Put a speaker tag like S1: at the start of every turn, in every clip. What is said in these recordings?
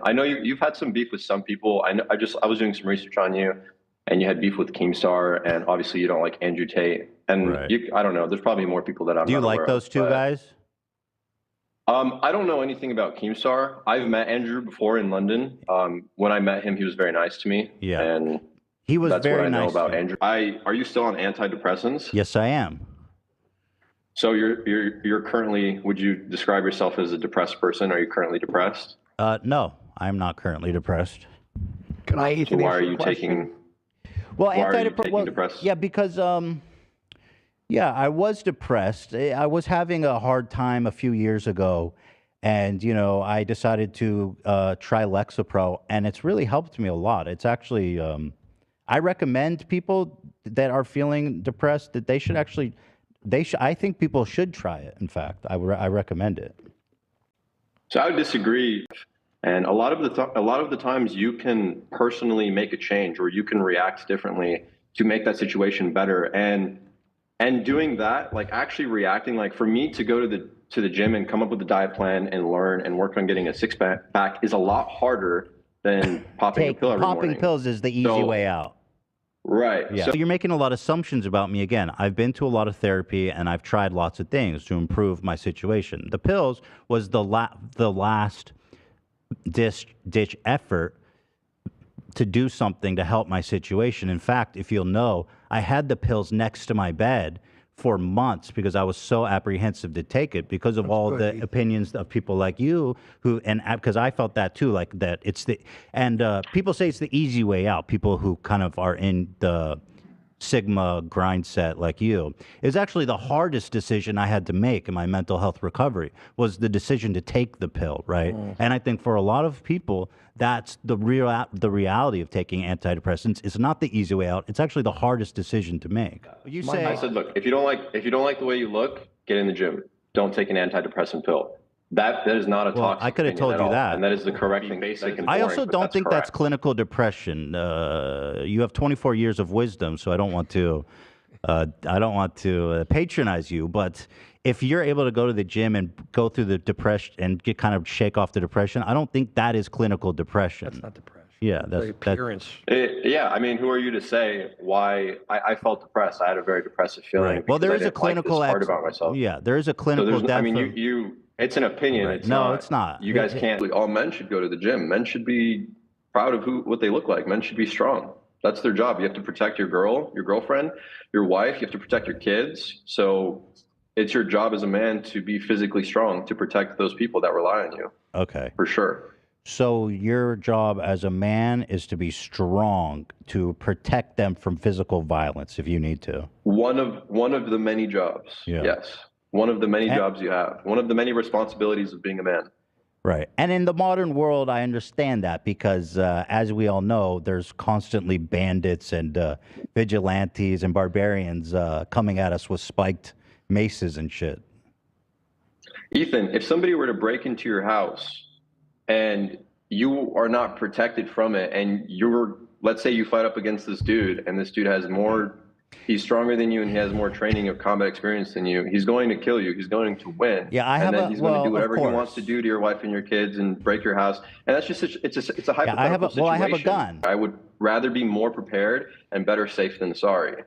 S1: I know you've had some beef with some people. I know, I was doing some research on you, and you had beef with Keemstar, and obviously you don't like Andrew Tate. And
S2: Right.
S1: I don't know. There's probably more people that I'm
S2: Do you
S1: not
S2: like
S1: aware
S2: those
S1: of,
S2: two
S1: but,
S2: guys?
S1: I don't know anything about Keemstar. I've met Andrew before in London. When I met him, he was very nice to me.
S2: Yeah.
S1: And
S2: He was
S1: that's what
S2: very
S1: I know
S2: nice
S1: about
S2: to you.
S1: Andrew. Are you still on antidepressants?
S2: Yes, I am.
S1: So you're currently, would you describe yourself as a depressed person? Are you currently depressed?
S2: No, I'm not currently depressed.
S3: Can I
S1: So why are you taking?
S2: Well,
S1: Why are you taking depressed?
S2: yeah, because yeah, I was depressed. I was having a hard time a few years ago, and I decided to try Lexapro, and it's really helped me a lot. It's actually, I recommend people that are feeling depressed that they should actually, I think people should try it. In fact, I recommend it.
S1: So I would disagree. And a lot of the times you can personally make a change, or you can react differently to make that situation better. And doing that, like actually reacting, like for me to go to the gym and come up with a diet plan and learn and work on getting a six-pack is a lot harder than popping a pill every morning.
S2: Popping pills is the easy way out.
S1: Right.
S2: Yeah. So you're making a lot of assumptions about me again. I've been to a lot of therapy and I've tried lots of things to improve my situation. The pills was the last ditch effort to do something to help my situation. In fact, if you'll know, I had the pills next to my bed for months because I was so apprehensive to take it because of all the opinions of people like you because I felt that too, like that people say it's the easy way out. People who kind of are in the Sigma grind set like you. It's actually the hardest decision I had to make in my mental health recovery was the decision to take the pill, right? And I think for a lot of people, that's the reality of taking antidepressants. It's not the easy way out. It's actually the hardest decision to make.
S1: I said, look, if you don't like the way you look, get in the gym. Don't take an antidepressant pill. That is not a toxic.
S2: I could have told you that.
S1: And that is the correct thing. Basic and
S2: I
S1: boring,
S2: also don't think
S1: correct.
S2: that's clinical depression. You have 24 years of wisdom, so I don't want to patronize you. But if you're able to go to the gym and go through the depression and kind of shake off the depression, I don't think that is clinical depression.
S3: That's not depression.
S2: Yeah,
S3: that's the appearance.
S1: Yeah, I mean, who are you to say why I felt depressed? I had a very depressive feeling.
S2: Right. Well, there is a clinical
S1: part about myself.
S2: Yeah, there is a clinical.
S1: So I mean, it's an opinion.
S2: Right.
S1: It's not. You guys can't. All men should go to the gym. Men should be proud of what they look like. Men should be strong. That's their job. You have to protect your girlfriend, your wife. You have to protect your kids. So it's your job as a man to be physically strong to protect those people that rely on you.
S2: Okay.
S1: For sure.
S2: So your job as a man is to be strong to protect them from physical violence if you need to.
S1: One of the many jobs.
S2: Yeah.
S1: Yes. One of the many jobs you have. One of the many responsibilities of being a man.
S2: Right. And in the modern world, I understand that because, as we all know, there's constantly bandits and vigilantes and barbarians coming at us with spiked maces and shit.
S1: Ethan, if somebody were to break into your house and you are not protected from it, and let's say you fight up against this dude, and this dude he's stronger than you and he has more training of combat experience than you, he's going to kill you. He's going to win.
S2: Yeah,
S1: he's going to do whatever he wants to do to your wife and your kids and break your house. And that's just it's a hypothetical situation.
S2: I have a gun.
S1: I would rather be more prepared and better safe than sorry.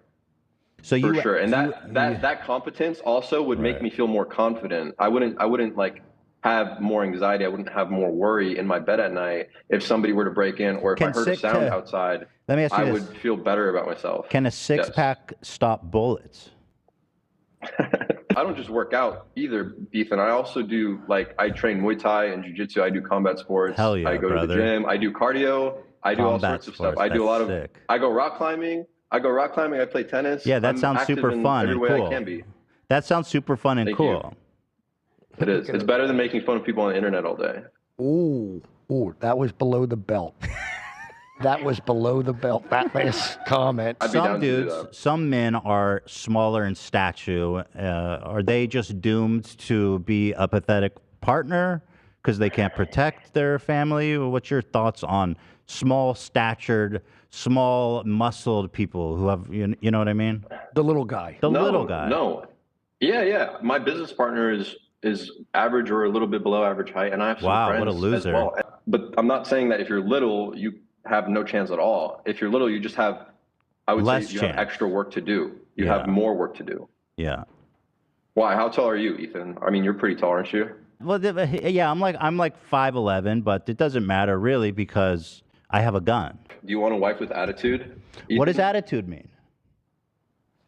S2: So
S1: for sure. And that competence also would make me feel more confident. I wouldn't like have more anxiety. I wouldn't have more worry in my bed at night if somebody were to break in, or if I heard a sound outside.
S2: Let me ask you
S1: I would feel better about myself.
S2: Can a six-pack stop bullets?
S1: I don't just work out either, Ethan. I also do, I train Muay Thai and Jiu Jitsu. I do combat sports.
S2: Hell yeah,
S1: I go to the gym. I do cardio. I do all sorts of stuff. I do a lot of. I go rock climbing. I play tennis.
S2: Yeah, that sounds super fun and cool.
S1: I can be.
S2: That sounds super fun and cool.
S1: It is. It's better than making fun of people on the internet all day.
S3: Ooh, that was below the belt. That was below the belt. That last comment.
S2: Some men are smaller in stature. Are they just doomed to be a pathetic partner because they can't protect their family? What's your thoughts on small-statured, small muscled people who have, you know what I mean?
S3: The little guy.
S2: Little guy.
S1: No. Yeah. My business partner is average or a little bit below average height, and I have some friends
S2: what a loser.
S1: as well. but I'm not saying that if you're little, you have no chance at all. If you're little, you just have, I would
S2: Less
S1: say you
S2: chance.
S1: have extra work to do. You
S2: Yeah.
S1: have more work to do.
S2: Yeah.
S1: Why? How tall are you, Ethan? I mean, you're pretty tall, aren't you?
S2: Well, yeah, I'm like 5'11", but it doesn't matter really because I have a gun.
S1: Do you want a wife with attitude, Ethan?
S2: What does attitude mean?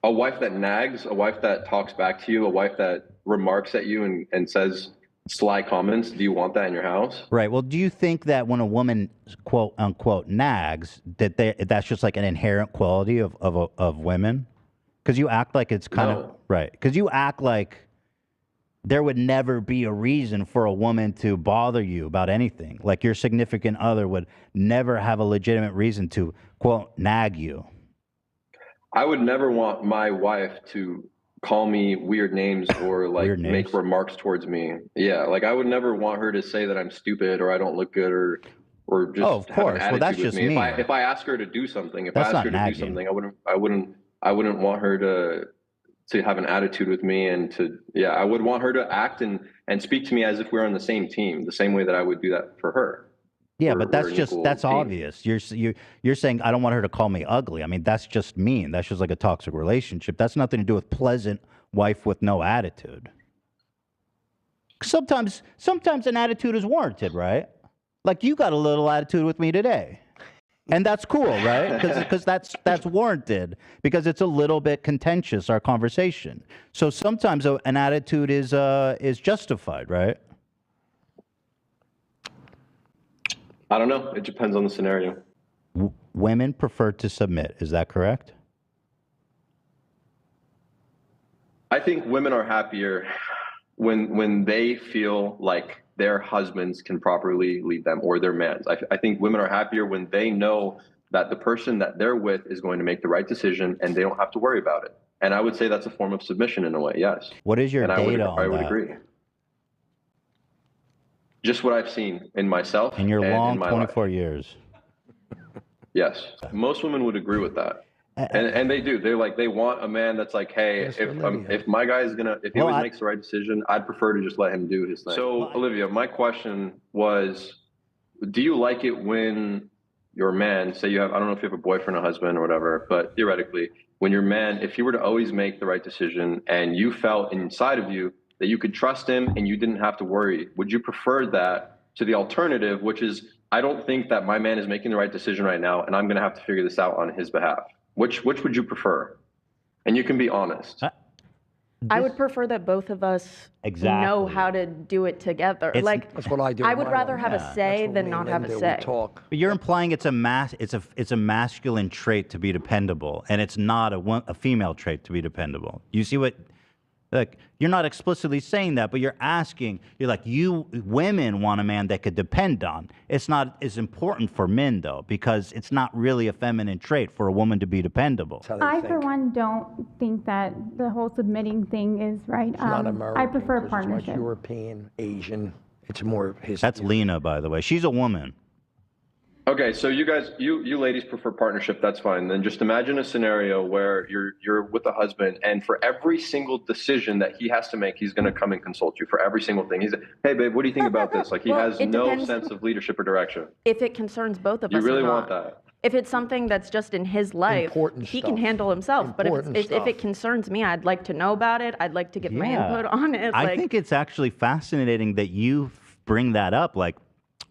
S1: A wife that nags, a wife that talks back to you, a wife that remarks at you and says sly comments. Do you want that in your house?
S2: Right. Well, do you think that when a woman quote unquote nags, that's just like an inherent quality of women? Because you act like it's kind of right. Because you act like there would never be a reason for a woman to bother you about anything. Like your significant other would never have a legitimate reason to quote nag you.
S1: I would never want my wife to call me weird names or like make remarks towards me. Yeah, like I would never want her to say that I'm stupid or I don't look good or just
S2: of course.
S1: Have an attitude
S2: well, that's
S1: with
S2: just
S1: me.
S2: me.
S1: If I ask her to do something, if
S2: That's
S1: I ask
S2: not
S1: her to
S2: nagging.
S1: do something, I wouldn't want her to have an attitude with me and I would want her to act and speak to me as if we were on the same team, the same way that I would do that for her.
S2: Yeah, but that's obvious. You're saying I don't want her to call me ugly. I mean, that's just mean. That's just like a toxic relationship. That's nothing to do with pleasant wife with no attitude. Sometimes an attitude is warranted, right? Like you got a little attitude with me today. And that's cool, right? Because that's warranted because it's a little bit contentious, our conversation. So sometimes an attitude is justified, right?
S1: I don't know. It depends on the scenario.
S2: Women prefer to submit. Is that correct?
S1: I think women are happier when they feel like their husbands can properly lead them or their mans. I think women are happier when they know that the person that they're with is going to make the right decision and they don't have to worry about it. And I would say that's a form of submission in a way, yes.
S2: What is your data on that?
S1: I would agree. Just what I've seen in myself.
S2: In your long 24
S1: life.
S2: years.
S1: Yes. Most women would agree with that. And they do. They want a man that's like, hey, if my guy is if he always makes the right decision, I'd prefer to just let him do his thing. So, Olivia, my question was, do you like it when your man, say you have, I don't know if you have a boyfriend or husband or whatever, but theoretically, when your man, if he were to always make the right decision and you felt inside of you that you could trust him and you didn't have to worry, would you prefer that to the alternative, which is, I don't think that my man is making the right decision right now and I'm going to have to figure this out on his behalf? Which would you prefer? And you can be honest.
S4: I would prefer that both of us know how to do it together.
S3: That's what I do.
S4: I would rather have a say than not have a say.
S3: But
S2: you're implying it's a masculine trait to be dependable, and it's not a female trait to be dependable. You see what? Like, you're not explicitly saying that, but you're like, women want a man that could depend on. It's not as important for men, though, because it's not really a feminine trait for a woman to be dependable.
S5: I, for one, don't think that the whole submitting thing is right.
S3: It's not American.
S5: I prefer
S3: It's
S5: partnership.
S3: like European, Asian. It's more his.
S2: That's Lena, by the way. She's a woman.
S1: Okay, so you guys, you ladies prefer partnership. That's fine. Then just imagine a scenario where you're with a husband, and for every single decision that he has to make, he's going to come and consult you for every single thing. He's like, hey, babe, what do you think about this? Like, he has no sense of leadership or direction.
S4: If it concerns both of us,
S1: you really want that.
S4: If it's something that's just in his life, he can handle himself. But if it concerns me, I'd like to know about it. I'd like to give my input on it.
S2: I think it's actually fascinating that you bring that up. Like,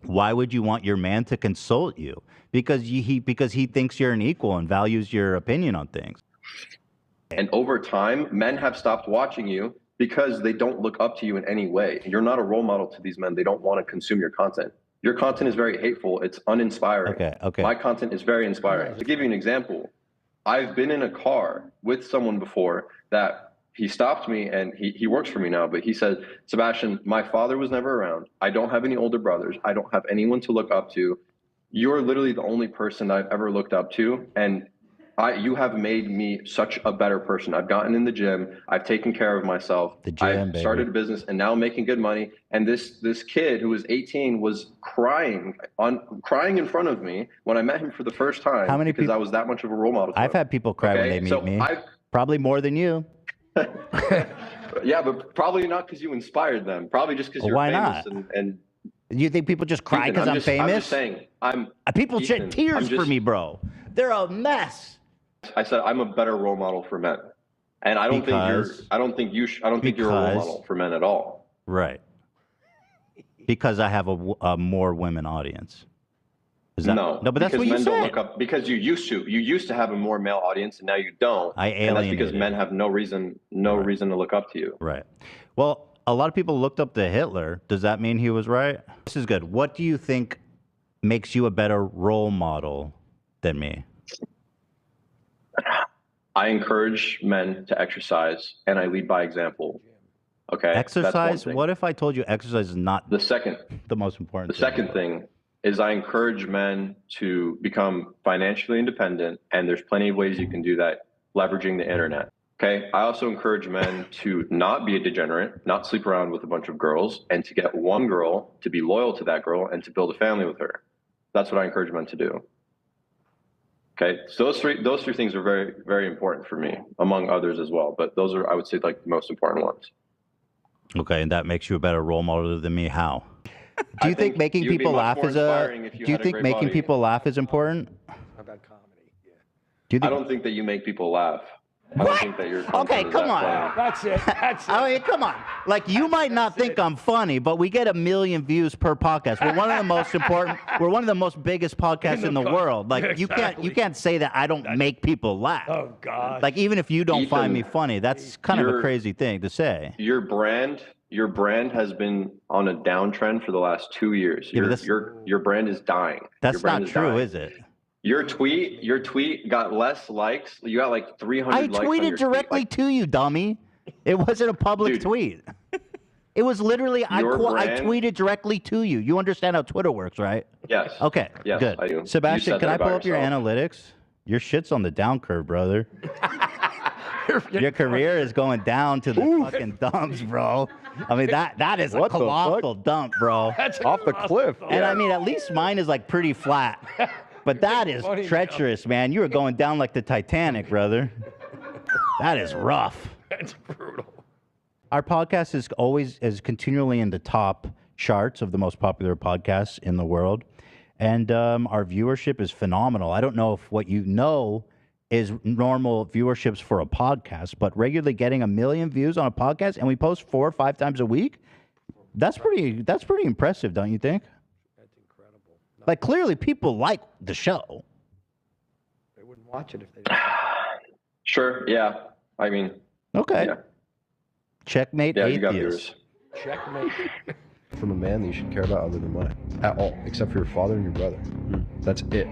S2: why would you want your man to consult you? Because he thinks you're an equal and values your opinion on things.
S1: And over time, men have stopped watching you because they don't look up to you in any way. You're not a role model to these men. They don't want to consume your content. Your content is very hateful. It's uninspiring.
S2: Okay.
S1: My content is very inspiring. To give you an example, I've been in a car with someone before that he stopped me, and he works for me now, but he said, Sebastian, my father was never around. I don't have any older brothers. I don't have anyone to look up to. You're literally the only person I've ever looked up to, and you have made me such a better person. I've gotten in the gym. I've taken care of myself. I've started a business, and now I'm making good money. And this kid who was 18 was crying in front of me when I met him for the first time.
S2: How many
S1: because
S2: people?
S1: I was that much of a role model.
S2: I've had people cry when they meet me. Probably more than you.
S1: Yeah, but probably not because you inspired them. Probably just because you're famous and
S2: You think people just cry because I'm famous?
S1: I'm just saying.
S2: People shed tears for me, bro. They're a mess.
S1: I said I'm a better role model for men, and I don't think you're a role model for men at all.
S2: Right. Because I have a more women audience.
S1: No,
S2: but that's what you said.
S1: Don't look up, because you used to have a more male audience, and now you don't.
S2: And that's
S1: because men have no reason to look up to you.
S2: Right. Well, a lot of people looked up to Hitler. Does that mean he was right? This is good. What do you think makes you a better role model than me?
S1: I encourage men to exercise, and I lead by example. Okay.
S2: Exercise? What if I told you exercise is not the most important thing?
S1: The second thing is I encourage men to become financially independent, and there's plenty of ways you can do that leveraging the internet. Okay. I also encourage men to not be a degenerate, not sleep around with a bunch of girls, and to get one girl, to be loyal to that girl, and to build a family with her. That's what I encourage men to do. Okay. So those three things are very, very important for me, among others as well. But those are, I would say, like the most important ones.
S2: Okay. And that makes you a better role model than me. How? Do you think making people laugh is people laugh is important?
S3: About comedy,
S2: yeah.
S1: I don't think that you make people laugh. I don't think that you're
S2: okay, come on.
S3: That's it.
S2: I mean, come on. Like, you might not think I'm funny, but we get 1 million views per podcast. We're one of the most important. We're one of the most biggest podcasts in the world. Like, you can't say that I don't make people laugh.
S3: Oh God.
S2: Like, even if you don't find me funny, that's kind of a crazy thing to say.
S1: Your brand has been on a downtrend for the last 2 years. Your brand is dying.
S2: That's not true, is it?
S1: Your tweet got less likes. You got like 300 likes.
S2: I tweeted directly to you, dummy. It wasn't a public tweet. It was literally I tweeted directly to you. You understand how Twitter works, right?
S1: Yes.
S2: Okay.
S1: Yes,
S2: good.
S1: I do.
S2: Sebastian, can I pull up your analytics? Your shit's on the down curve, brother. Your career is going down to the fucking dumps, bro. I mean, that is a colossal dump, bro.
S3: That's off the cliff.
S2: And I mean, at least mine is like pretty flat. But that is treacherous, man. You are going down like the Titanic, brother. That is rough.
S3: That's brutal.
S2: Our podcast is continually in the top charts of the most popular podcasts in the world. And our viewership is phenomenal. I don't know if what you know is normal viewerships for a podcast, but regularly getting 1 million views on a podcast, and we post 4 or 5 times a week. That's pretty impressive, don't you think?
S3: That's incredible.
S2: Like, clearly people like the show.
S3: They wouldn't watch it if they didn't.
S1: Sure. Yeah. I mean.
S2: Okay. Yeah. Checkmate.
S1: Yeah,
S2: atheist.
S1: You got yours.
S3: Checkmate.
S6: From a man that you should care about other than money at all, except for your father and your brother. That's it.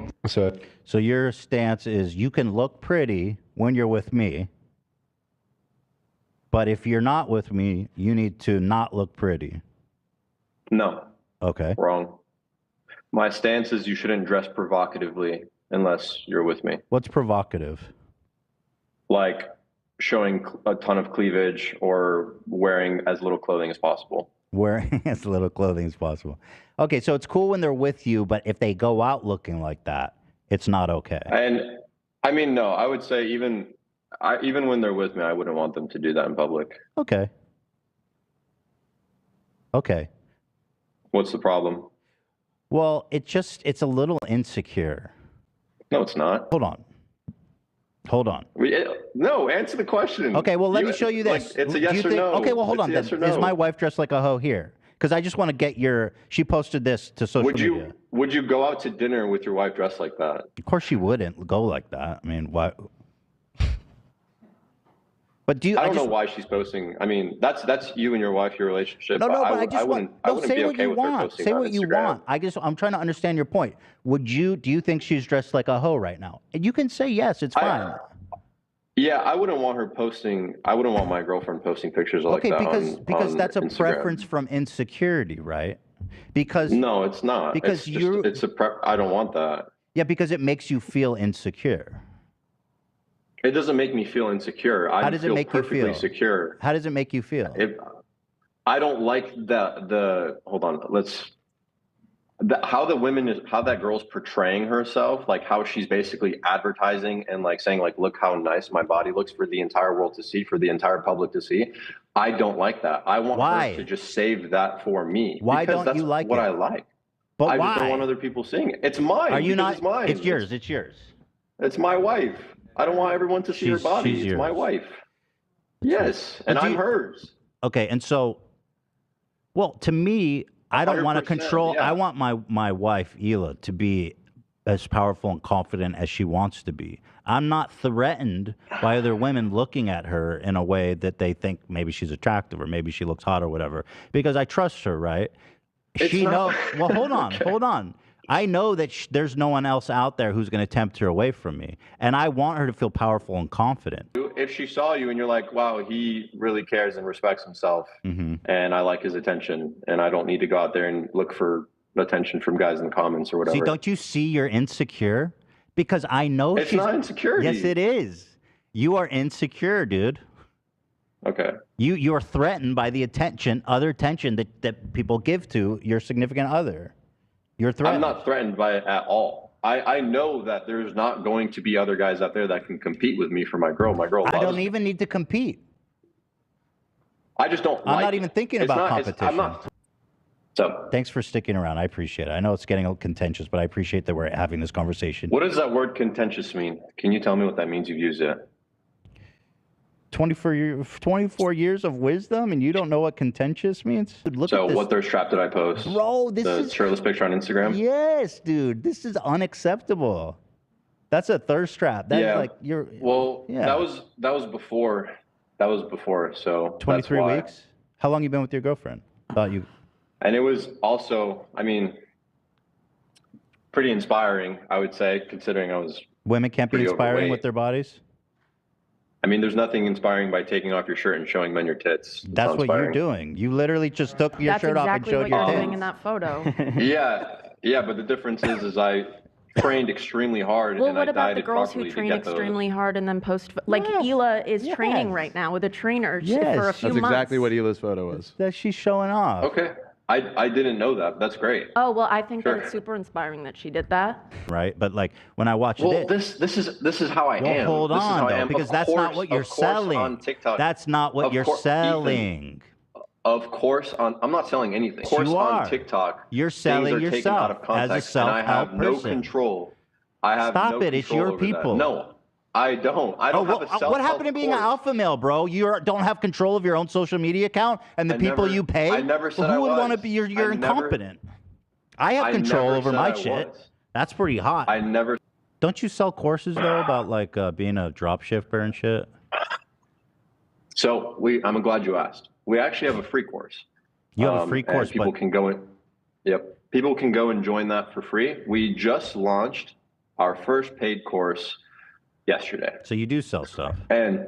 S2: So your stance is you can look pretty when you're with me, but if you're not with me, you need to not look pretty.
S1: No.
S2: Okay.
S1: Wrong. My stance is you shouldn't dress provocatively unless you're with me.
S2: What's provocative?
S1: Like showing a ton of cleavage or wearing as little clothing as possible.
S2: Wearing as little clothing as possible. Okay, so it's cool when they're with you, but if they go out looking like that, it's not okay.
S1: And I mean, no, I would say even when they're with me, I wouldn't want them to do that in public.
S2: Okay. Okay.
S1: What's the problem?
S2: Well, it's a little insecure.
S1: No, it's not.
S2: Hold on.
S1: No, answer the question.
S2: Okay, well, let me show you this.
S1: It's a yes or no.
S2: Okay, well, hold on.
S1: Yes or no.
S2: Is my wife dressed like a hoe here? Because I just want to get she posted this to social media.
S1: Would you go out to dinner with your wife dressed like that?
S2: Of course she wouldn't go like that. I mean, why? But I
S1: don't know why she's posting. I mean, that's you and your wife, your relationship.
S2: No, but I wouldn't
S1: be okay with her posting
S2: Say
S1: on
S2: what you
S1: Instagram.
S2: want. I'm trying to understand your point. Do you think she's dressed like a hoe right now? And you can say yes, it's fine.
S1: Yeah, I wouldn't want her posting. I wouldn't want my girlfriend posting pictures like that.
S2: Because that's a
S1: Instagram.
S2: preference from insecurity, right? Because
S1: no, it's not.
S2: Because
S1: I don't want that.
S2: Yeah, because it makes you feel insecure.
S1: It doesn't make me feel insecure.
S2: How does it make you feel?
S1: Secure.
S2: How does it make you feel?
S1: I don't like the. Hold on. how that girl's portraying herself, like how she's basically advertising and like saying like, look how nice my body looks for the entire world to see, for the entire public to see. I don't like that. I want her to just save that for me.
S2: Why
S1: because
S2: don't you like
S1: what
S2: it?
S1: I like.
S2: But
S1: I
S2: why?
S1: just don't want other people seeing it. It's mine.
S2: Are you not?
S1: It's mine.
S2: It's yours. It's yours.
S1: It's my wife. I don't want everyone to see her body. It's my wife. Yes, and I'm hers.
S2: Okay, and so, well, to me, I don't want to control.
S1: Yeah.
S2: I want my wife, Hila, to be as powerful and confident as she wants to be. I'm not threatened by other women looking at her in a way that they think maybe she's attractive or maybe she looks hot or whatever, because I trust her, right? She knows. Well, hold on, hold on. I know that there's no one else out there who's going to tempt her away from me, and I want her to feel powerful and confident.
S1: If she saw you and you're like, wow, he really cares and respects himself, and I like his attention, and I don't need to go out there and look for attention from guys in the comments or whatever.
S2: See, don't you see you're insecure? Because I know
S1: it's not insecurity.
S2: Yes, it is. You are insecure, dude.
S1: Okay.
S2: You are threatened by the other attention that people give to your significant other. You're threatened.
S1: I'm not threatened by it at all. I know that there's not going to be other guys out there that can compete with me for my girl. My girl loves
S2: I don't
S1: me.
S2: even need to compete.
S1: I just don't
S2: I'm not even thinking about competition.
S1: I'm not. So
S2: thanks for sticking around. I appreciate it. I know it's getting a little contentious, but I appreciate that we're having this conversation.
S1: What does that word contentious mean? Can you tell me what that means? You've used it.
S2: 24 years of wisdom, and you don't know what contentious means? Look
S1: so
S2: at this.
S1: what thirst trap did I post?
S2: Bro, this is...
S1: the shirtless picture on Instagram?
S2: Yes, dude. This is unacceptable. That's a thirst trap. That's like you're...
S1: Well, that was before. That was before, so
S2: 23 weeks? How long you been with your girlfriend? Thought you...
S1: And it was also, I mean, pretty inspiring, I would say, considering I was...
S2: Women can't be inspiring with their bodies?
S1: I mean, there's nothing inspiring by taking off your shirt and showing men your tits.
S2: That's what you're doing. You literally just took your shirt off and showed your tits.
S4: That's exactly what you're doing in that photo.
S1: Yeah, but the difference is I trained extremely hard and I dieted properly to get those. Well, what about the girls who train
S4: extremely hard and then post? Like Hila is training right now with a trainer for a few months.
S6: That's exactly what Hila's photo was.
S2: That she's showing off.
S1: Okay. I didn't know that. That's great.
S4: Oh, well, I think that it's super inspiring that she did that.
S2: Right, but like when I watch
S1: this is how I am.
S2: Hold on, though, because that's not what you're selling.
S1: On TikTok,
S2: that's not what you're selling.
S1: Ethan, of course, I'm not selling anything. Of course, on TikTok,
S2: you're selling yourself out of context, as a self-help
S1: and I have no control. I have
S2: Stop it! It's your people.
S1: No. I don't have a self-help
S2: What happened to being an alpha male, bro? You don't have control of your own social media account and the people you pay?
S1: I never said
S2: who would want to be? You're incompetent. I have control over my shit. That's pretty hot.
S1: I never.
S2: Don't you sell courses though about like being a drop shipper and shit?
S1: So I'm glad you asked. We actually have a free course.
S2: You have a free course,
S1: people can go in. Yep, people can go and join that for free. We just launched our first paid course yesterday.
S2: So you do sell stuff?
S1: And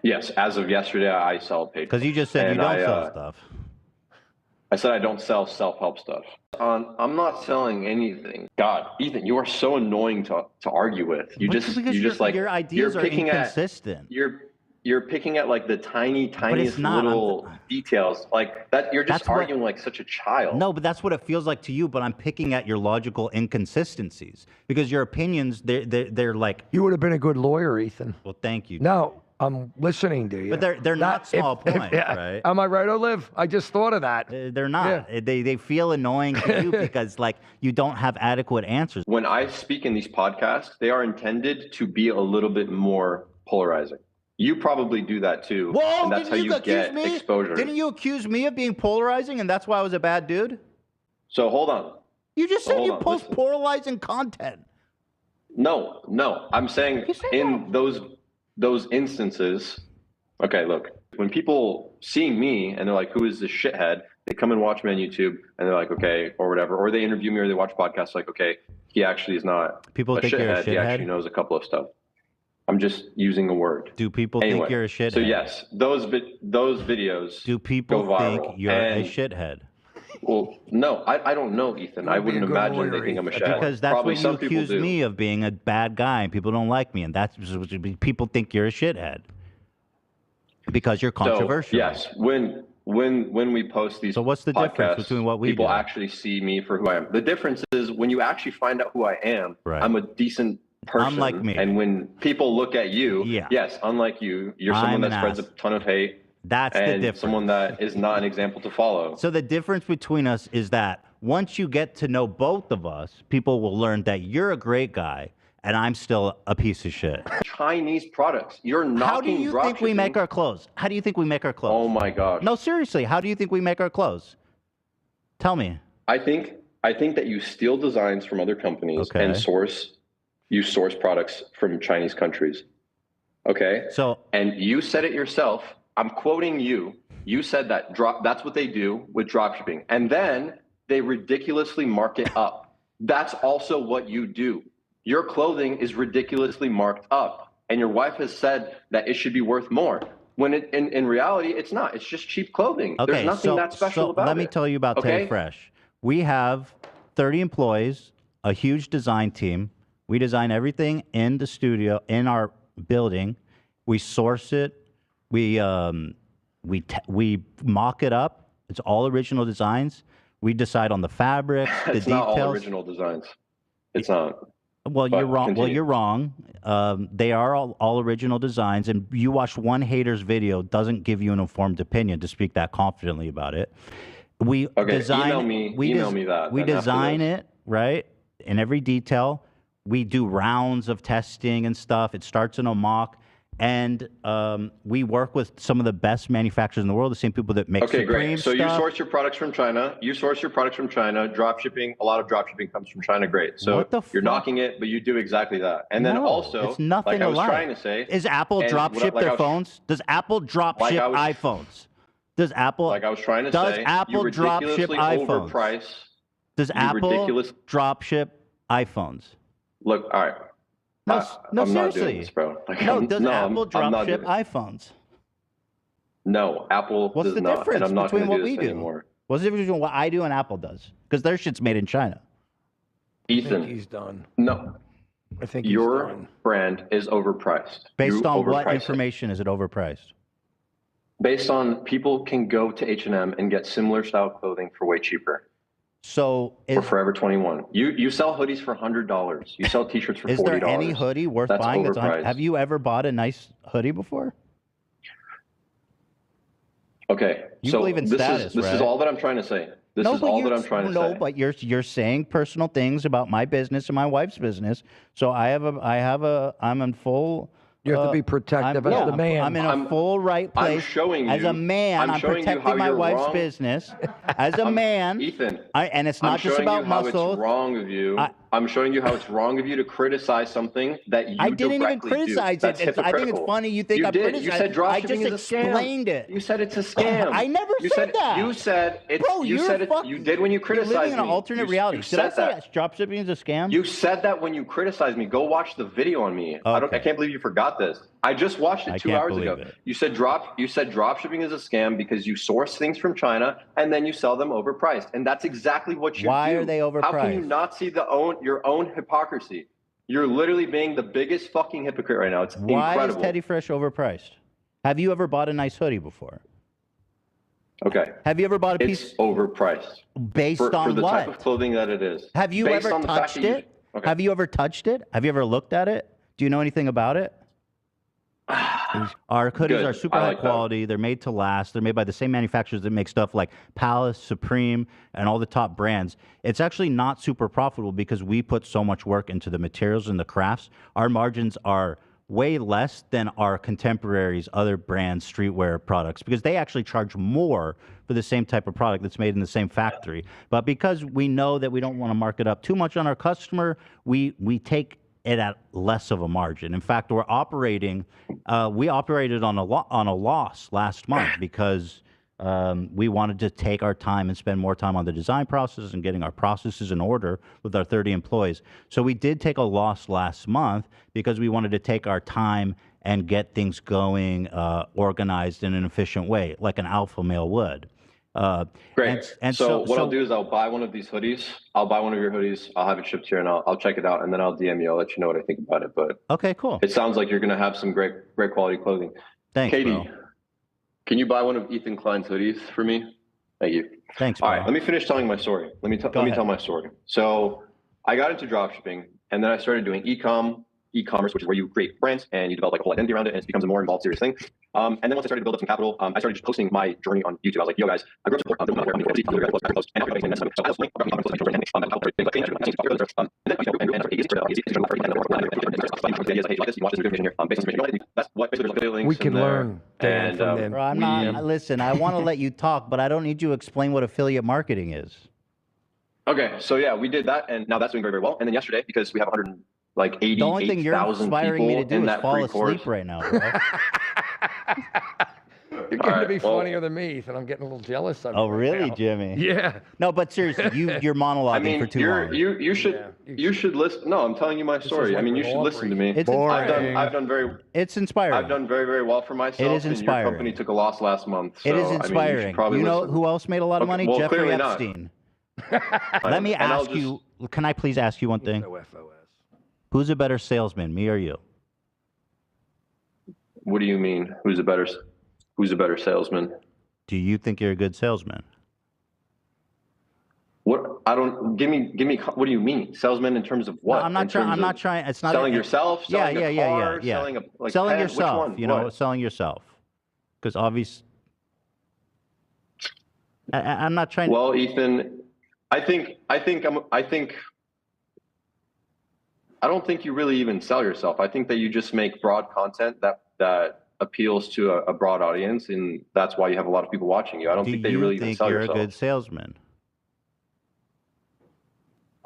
S1: yes, as of yesterday, I sell paid.
S2: Because you just said you don't sell stuff.
S1: I said I don't sell self-help stuff. I'm not selling anything. God, Ethan, you are so annoying to argue with. You just like
S2: your ideas are inconsistent.
S1: You're picking at like the tiniest little details like that. You're just arguing like such a child.
S2: No, but that's what it feels like to you. But I'm picking at your logical inconsistencies because your opinions, they're like.
S3: You would have been a good lawyer, Ethan.
S2: Well, thank you.
S3: No, I'm listening to you.
S2: But they're not small points, right?
S3: Am I right, Olive? I just thought of that.
S2: They're not. Yeah. They feel annoying to you because like you don't have adequate answers.
S1: When I speak in these podcasts, they are intended to be a little bit more polarizing. You probably do that too.
S2: Whoa,
S1: and that's how you get exposure.
S2: Didn't you accuse me of being polarizing and that's why I was a bad dude?
S1: So hold on.
S2: You just said you post polarizing content.
S1: No. I'm saying in those instances, okay, look, when people see me and they're like, who is this shithead? They come and watch me on YouTube and they're like, okay, or whatever. Or they interview me or they watch podcasts like, okay, he actually is not
S2: people think you're a shithead.
S1: He actually knows a couple of stuff. I'm just using a word.
S2: Do people think you're a shithead?
S1: So yes, those videos
S2: do people
S1: go viral.
S2: Think you're a shithead?
S1: Well, no, I don't know, Ethan. I wouldn't imagine they think I'm a shithead.
S2: Because that's what you accuse me of, being a bad guy, and people don't like me, and that's people think you're a shithead because you're controversial.
S1: So, yes, when when we post these
S2: so what's the difference between what we
S1: people
S2: do?
S1: actually see me for who I am. The difference is when you actually find out who I am, I'm a decent person.
S2: Unlike me.
S1: And when people look at you, yes, unlike you, you're someone that spreads a ton of hate.
S2: That's the difference.
S1: Someone that is not an example to follow.
S2: So the difference between us is that once you get to know both of us, people will learn that you're a great guy and I'm still a piece of shit.
S1: Chinese products. You're knocking
S2: How do you think we make our clothes? How do you think we make our clothes?
S1: Oh my gosh.
S2: No, seriously, how do you think we make our clothes? Tell me.
S1: I think that you steal designs from other companies and you source products from Chinese countries. Okay? And you said it yourself. I'm quoting you. You said that that's what they do with dropshipping. And then they ridiculously mark it up. That's also what you do. Your clothing is ridiculously marked up. And your wife has said that it should be worth more. When in reality, it's not. It's just cheap clothing.
S2: Okay,
S1: There's nothing that special about it.
S2: Let me tell you about Tate Fresh. We have 30 employees, a huge design team. We design everything in the studio, in our building. We source it. We mock it up. It's all original designs. We decide on the fabrics, the details.
S1: It's not all original designs. It's not.
S2: Well, you're wrong. Continue. Well, you're wrong. They are all original designs, and you watch one hater's video doesn't give you an informed opinion to speak that confidently about it. We design.
S1: Email me that.
S2: We design it right in every detail. We do rounds of testing and stuff. It starts in a mock. And we work with some of the best manufacturers in the world, the same people that make Supreme
S1: great. So
S2: stuff.
S1: You source your products from China. Drop shipping, a lot of drop shipping comes from China. Great. So you're knocking it, but you do exactly that. And then also,
S2: it's nothing
S1: like I was trying to say,
S2: is Apple drop ship their phones? Does Apple drop ship iPhones? Does Apple?
S1: Like I was trying to say,
S2: does Apple drop ship iPhones? Does Apple drop ship iPhones?
S1: Look, all right.
S2: No,
S1: I'm
S2: seriously.
S1: not doing this, bro.
S2: Does Apple drop ship iPhones?
S1: No, Apple
S2: does not. What's the difference between what we do?
S1: Anymore.
S2: What's the difference between what I do and Apple does? Because their shit's made in China.
S1: Ethan,
S3: I think he's done.
S1: No.
S3: I think
S1: your brand is overpriced.
S2: Based on what information is it overpriced?
S1: Based on people can go to H&M and get similar style clothing for way cheaper.
S2: So
S1: for Forever 21, you sell hoodies for $100. You sell T-shirts for $40.
S2: Is there any hoodie worth buying? Have you ever bought a nice hoodie before?
S1: Okay,
S2: you believe in status,
S1: this is all that I'm trying to say. This is all that I'm trying to say.
S2: No, but you're saying personal things about my business and my wife's business. So I'm in full.
S3: You have to be protective as the man.
S2: I'm in a full right place.
S1: I'm showing you.
S2: As a man, I'm protecting my wife's business. As a man,
S1: Ethan,
S2: and it's not just about muscle.
S1: It's wrong of you. I'm showing you how it's wrong of you to criticize something that you
S2: I didn't even criticize it. I think it's funny you think I criticized.
S1: You said dropshipping is a scam.
S2: I just explained it.
S1: You said it's a scam.
S2: I never said that.
S1: You said it's.
S2: Bro,
S1: you did when you criticized me.
S2: You're living in an alternate reality. Did I say dropshipping is a scam?
S1: You said that when you criticized me. Go watch the video on me. I can't believe you forgot this. I just watched it 2 hours ago. You said dropshipping is a scam because you source things from China and then you sell them overpriced, and that's exactly what you do.
S2: Why are they overpriced?
S1: How can you not see your own hypocrisy? You're literally being the biggest fucking hypocrite right now. It's incredible.
S2: Why is Teddy Fresh overpriced? Have you ever bought a nice hoodie before?
S1: Okay.
S2: Have you ever bought a piece?
S1: It's overpriced.
S2: Based on what?
S1: For the type of clothing that it is.
S2: Have you ever touched it? Have you ever touched it? Have you ever looked at it? Do you know anything about it? Our hoodies are super high quality. They're made to last. They're made by the same manufacturers that make stuff like Palace, Supreme, and all the top brands. It's actually not super profitable because we put so much work into the materials and the crafts. Our margins are way less than our contemporaries, other brands, streetwear products, because they actually charge more for the same type of product that's made in the same factory. But because we know that we don't want to mark it up too much on our customer, we take it at less of a margin. In fact, we operated on a loss last month because we wanted to take our time and spend more time on the design process and getting our processes in order with our 30 employees. So we did take a loss last month because we wanted to take our time and get things going, organized in an efficient way, like an alpha male would.
S1: Great. So what I'll do is I'll buy one of these hoodies. I'll buy one of your hoodies. I'll have it shipped here and I'll check it out and then I'll DM you. I'll let you know what I think about it. But
S2: okay, cool.
S1: It sounds like you're going to have some great quality clothing.
S2: Thanks,
S1: Katie,
S2: bro.
S1: can Can you buy one of Ethan Klein's hoodies for me? Thank you.
S2: Thanks,
S1: All
S2: bro.
S1: right, let me finish telling my story. Let me tell my story. So I got into dropshipping, and then I started doing e-commerce, which is where you create brands and you develop like a whole identity around it, and it becomes a more involved, serious thing. And then once I started to build up some capital, I started just posting my journey on YouTube. I was like, yo guys, I grew up support.
S3: We can learn, Dan, from them.
S2: Bro, I'm not, listen, I want to let you talk, but I don't need you to explain what affiliate marketing is.
S1: Okay, so yeah, we did that, and now that's doing very, very well. And then yesterday, because we have 188,000
S2: The only thing you're inspiring me to do is fall asleep right now, bro.
S3: You're getting to be funnier than me, Ethan. I'm getting a little jealous of you.
S2: Oh, really,
S3: now.
S2: Jimmy?
S3: Yeah.
S2: No, but seriously, you're monologuing for too long.
S1: You should listen. No, I'm telling you my story. I mean, you should listen to me.
S2: It's
S1: I've done very.
S2: It's inspiring.
S1: I've done very, very well for myself.
S2: It is inspiring.
S1: And your company took a loss last month. So,
S2: it is inspiring.
S1: I mean,
S2: you know who else made a lot of money?
S1: Well,
S2: Jeffrey Epstein. Let me ask you. Can I please ask you one thing? Who's a better salesman, me or you?
S1: What do you mean? Who's a better salesman?
S2: Do you think you're a good salesman?
S1: What? I don't. Give me. What do you mean, salesman? In terms of what?
S2: No, I'm not trying. I'm not trying. It's not
S1: selling yourself. Selling a car,
S2: yeah.
S1: Selling a
S2: selling
S1: pen,
S2: yourself.
S1: which one?
S2: You know,
S1: what?
S2: selling yourself. Because obviously, I'm not trying.
S1: Well, Ethan, I don't think you really even sell yourself. I think that you just make broad content that appeals to a broad audience, and that's why you have a lot of people watching you. I don't think that you really even sell yourself.
S2: Do you think you're a good salesman?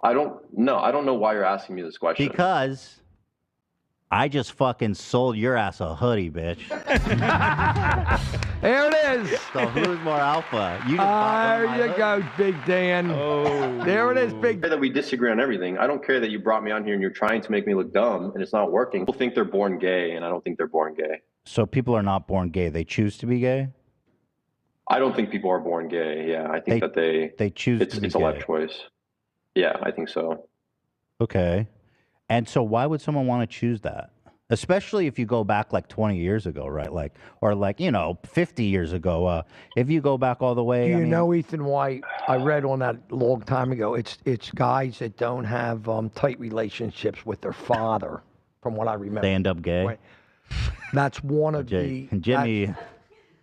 S1: I don't know why you're asking me this question.
S2: Because I just fucking sold your ass a hoodie, bitch.
S3: There it is.
S2: So who's more alpha?
S3: There you go, Big Dan.
S2: Oh.
S3: There it is, Big Dan.
S1: That we disagree on everything. I don't care that you brought me on here and you're trying to make me look dumb and it's not working. People think they're born gay, and I don't think they're born gay.
S2: So people are not born gay. They choose to be gay?
S1: I don't think people are born gay. Yeah, I think
S2: they choose to be
S1: it's a life choice. Yeah, I think so.
S2: Okay. And so why would someone want to choose that? Especially if you go back like 20 years ago, right? Like, or like, 50 years ago. If you go back all the way.
S3: Do you know, Ethan, why I read on that a long time ago? It's guys that don't have tight relationships with their father, from what I remember.
S2: They end up gay?
S3: Right. That's one of the...
S2: Jimmy...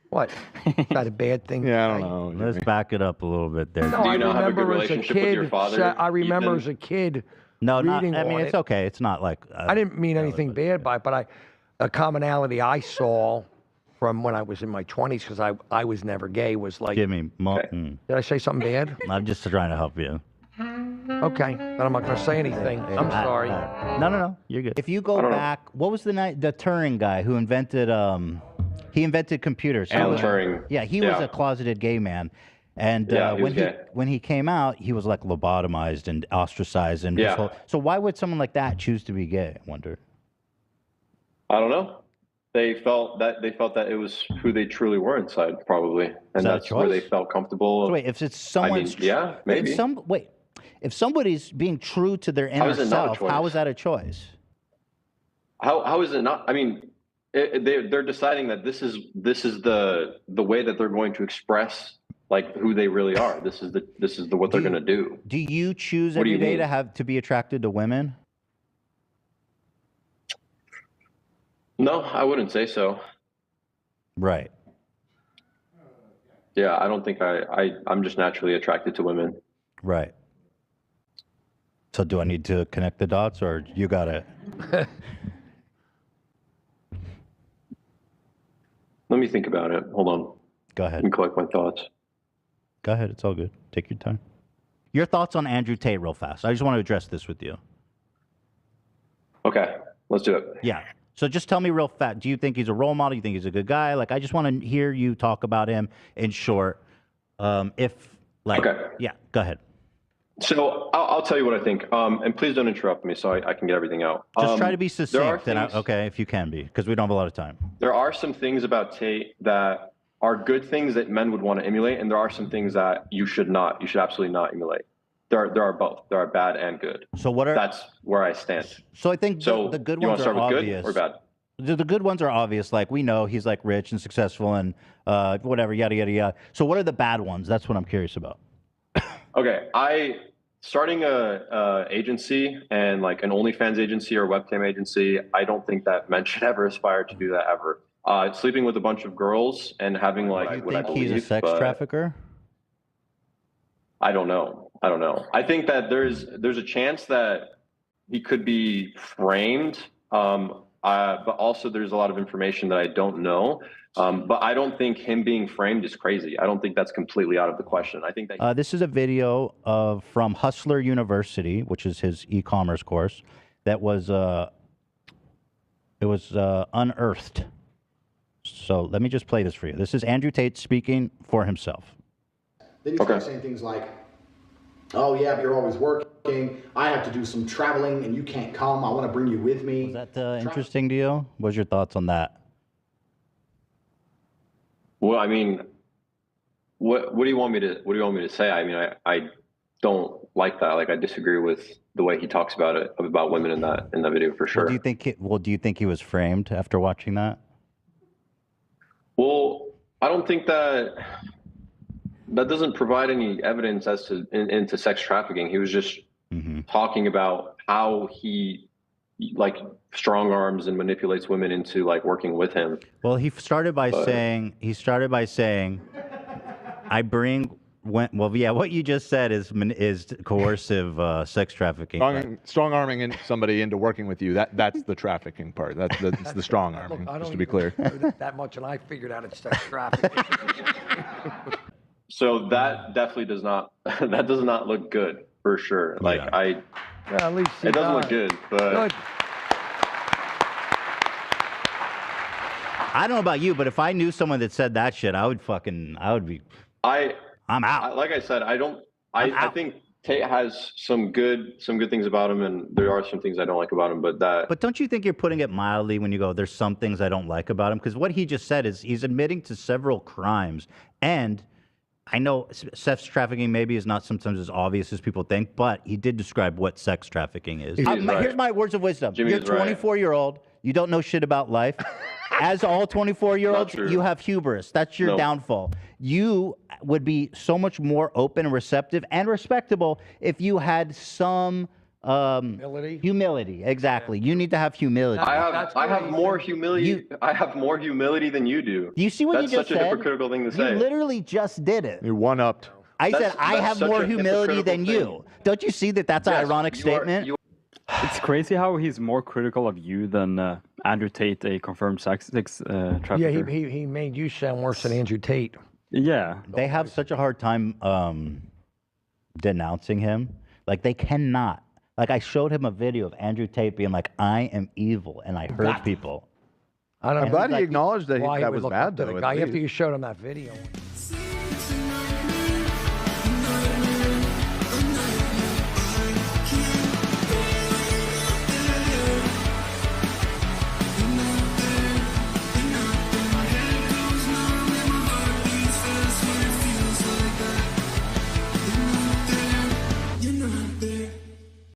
S3: What? Is that a bad thing?
S2: Yeah, I don't know. Let's back it up a little bit there.
S3: No,
S1: Do you not have a good relationship with your father?
S3: I remember as a kid.
S2: No, not. I mean, it's okay. It's not like.
S3: I didn't mean anything bad by it, but a commonality I saw from when I was in my 20s, because I was never gay, was like.
S2: Jimmy,
S3: Did I say something bad?
S2: I'm just trying to help you.
S3: Okay, then I'm not going to say anything. I'm sorry.
S2: No, you're good. If you go back, what was the Turing guy who invented? He invented computers.
S1: Alan Turing.
S2: Yeah, he was a closeted gay man. And when he came out, he was like lobotomized and ostracized. And so why would someone like that choose to be gay, I wonder?
S1: I don't know. They felt that it was who they truly were inside, probably. And that's where they felt comfortable.
S2: So wait, if it's someone's...
S1: yeah, maybe.
S2: If somebody's being true to their inner self, how is that a choice?
S1: How is it not? I mean... They're deciding that this is the way that they're going to express like who they really are. This is what they're going to do.
S2: Do you choose every day to be attracted to women?
S1: No, I wouldn't say so.
S2: Right.
S1: Yeah, I don't think I'm just naturally attracted to women.
S2: Right. So do I need to connect the dots, or you got it?
S1: Let me think about it. Hold on.
S2: Go ahead.
S1: Let me collect my thoughts.
S2: Go ahead. It's all good. Take your time. Your thoughts on Andrew Tate real fast. I just want to address this with you.
S1: Okay. Let's do it.
S2: Yeah. So just tell me real fast. Do you think he's a role model? Do you think he's a good guy? Like, I just want to hear you talk about him in short. Okay. Yeah, go ahead.
S1: So I'll tell you what I think. And please don't interrupt me so I can get everything out.
S2: Just try to be succinct. Okay, if you can be, because we don't have a lot of time.
S1: There are some things about Tate that are good things that men would want to emulate, and there are some things that you should absolutely not emulate. There are both. There are bad and good.
S2: So
S1: that's where I stand.
S2: So I think the good ones are obvious.
S1: You want to start with good or bad?
S2: The good ones are obvious. Like, we know he's like rich and successful and whatever, yada, yada, yada. So what are the bad ones? That's what I'm curious about.
S1: Okay. Starting a agency and like an OnlyFans agency or webcam agency, I don't think that men should ever aspire to do that ever. Sleeping with a bunch of girls and having like
S2: do you
S1: what
S2: think
S1: I believe,
S2: he's a sex trafficker?
S1: I don't know. I think that there's a chance that he could be framed, but also there's a lot of information that I don't know. But I don't think him being framed is crazy. I don't think that's completely out of the question. I think that
S2: this is a video from Hustler University, which is his e-commerce course, that was unearthed. So let me just play this for you. This is Andrew Tate speaking for himself.
S7: Then you start saying things like, "Oh yeah, but you're always working. I have to do some traveling, and you can't come. I want to bring you with me."
S2: Was that interesting to you? What's your thoughts on that?
S1: Well, I mean, what do you want me to say? I mean, I don't like that. Like, I disagree with the way he talks about women in that video for sure.
S2: Well, do you think he was framed after watching that?
S1: Well, I don't think that doesn't provide any evidence as to into sex trafficking. He was just talking about how he like strong arms and manipulates women into like working with him.
S2: Well, he started by saying, I bring what you just said is coercive sex trafficking.
S8: Strong arming somebody into working with you. That's the trafficking part. That's the strong arming. Just to be clear.
S3: That much, and I figured out it's sex trafficking.
S1: So that definitely does not look good for sure. Like
S3: at least
S1: it doesn't look good, but.
S2: I don't know about you, but if I knew someone that said that shit, I'm out.
S1: Like I said, I think Tate has some good things about him, and there are some things I don't like about him. But
S2: don't you think you're putting it mildly when you go, "There's some things I don't like about him"? Because what he just said is he's admitting to several crimes, and I know sex trafficking maybe is not sometimes as obvious as people think, but he did describe what sex trafficking is. Here's my words of wisdom. You're a 24-year-old. You don't know shit about life. As all 24-year-olds, you have hubris. That's your downfall. You would be so much more open and receptive and respectable if you had some humility. Exactly. You need to have humility.
S1: I have more humility. I have more humility than you do.
S2: Do you see what you just said?
S1: That's such a hypocritical thing to say.
S2: You literally just did it.
S8: You one-upped.
S2: I said I have more humility than you. Don't you see that that's an ironic statement?
S9: It's crazy how he's more critical of you than Andrew Tate, a confirmed sex trafficker.
S3: Yeah, he made you sound worse than Andrew Tate.
S9: Yeah.
S2: They have such a hard time denouncing him. Like, they cannot. Like, I showed him a video of Andrew Tate being like, "I am evil and I hurt people."
S8: I'm glad he acknowledged that that was bad, though.
S3: After you showed him that video.